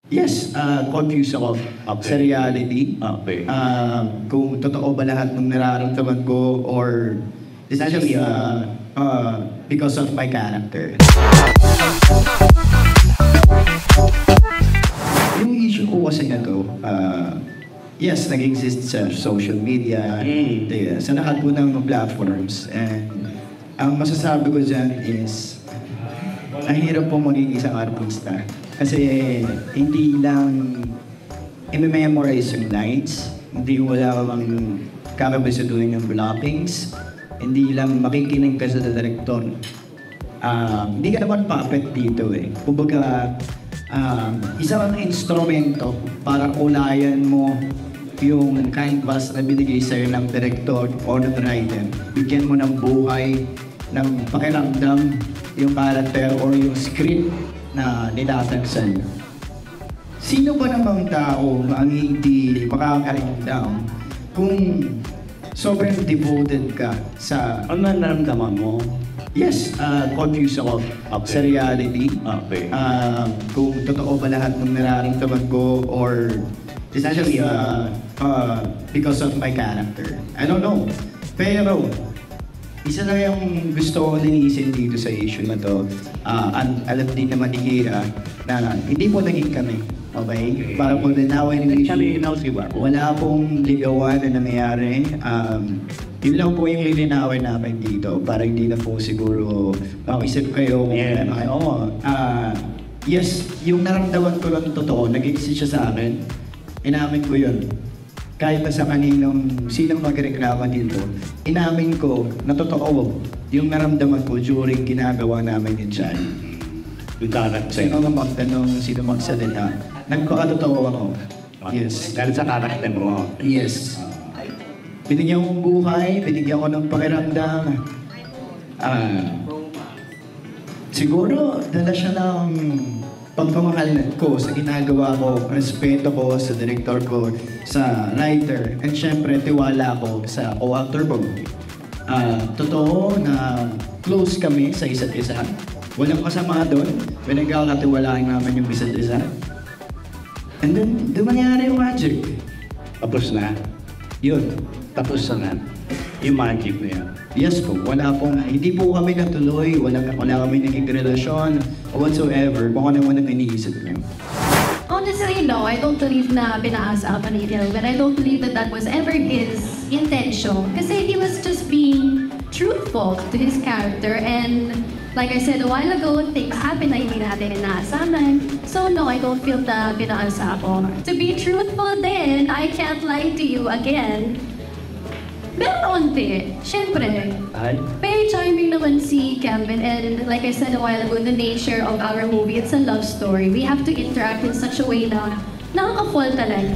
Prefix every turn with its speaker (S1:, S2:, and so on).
S1: Yes, confused ako sa reality.
S2: Okay.
S1: Kung totoo ba lahat ng nararamdaman ko or it's actually because of my character. Yung issue ko kasi na to, yes, nag-exist sa social media, sa lahat po ng platforms. And ang masasabi ko dyan is, ang hirap po maging isang artista. Kasi hindi lang i-memorize yung lines, hindi wala kang kakabasaduhin yung blockings, hindi lang makikinig ka sa director. Hindi ka naman puppet dito eh. Kumbaga, isang instrumento para ulayan mo yung canvas na binigay sa'yo ng director o ng writer. Bigyan mo ng buhay, ng pakiramdam yung character or yung script na nilatag sa'yo. Sino ba namang tao ang hindi makakaramdam kung sobrang devoted ka sa...
S2: Ano naramdaman mo?
S1: Yes, confused ako sa reality.
S2: Okay.
S1: Kung totoo ba lahat ng nararamdaman ko or it's actually because of my character. I don't know. Pero isa na yung gusto ko linisin dito sa issue na to. Alam din naman ni Kira na hindi po naging kami. Okay? Para po linawin yung issue. Wala pong ligawan na nangyayari. Yun lang po yung lilinawin namin dito para hindi na po siguro isip kayo. Yes, yung naramdaman ko lang totoo, nag-exist siya sa akin. Inamin ko yun. Kahit na sa kaninong sinong magreklama dito, inamin ko na totoo yung naramdaman ko during ginagawa namin ni Chan.
S2: Yung character.
S1: Sino magtanong, sino magsalita. Nagpakatotoo ako. Yes.
S2: Dahil sa character mo.
S1: Yes. Binigyan ko ng buhay, binigyan ko ng pakiramdam. Siguro, dala siya ng pagpamahal ko sa ginagawa ko, respeto ko sa director ko, sa writer, and syempre tiwala ko sa co-actor ko. Totoo na close kami sa isa't isa. Walang kasama doon, pinagkakatiwalaan naman yung isa't isa. And then, dumangyari yung magic.
S2: Tapos na.
S1: Yun.
S2: Tapos na. Yung magic na yan.
S1: Yes po, hindi po kami natuloy, wala kami naging relasyon, or whatsoever, kung ano man ang iniisip niyo.
S3: Honestly, no, I don't believe na pinaasapan ni Gil, but I don't believe that was ever his intention. Kasi he was just being truthful to his character, and like I said a while ago, things happen na hindi natin inaasahan. So no, I don't feel na pinaasapan. To be truthful then, I can't lie to you again. Meron din, syempre. Very charming naman si Kelvin, and like I said a while ago, the nature of our movie, it's a love story. We have to interact in such a way na nakaka-fall talaga.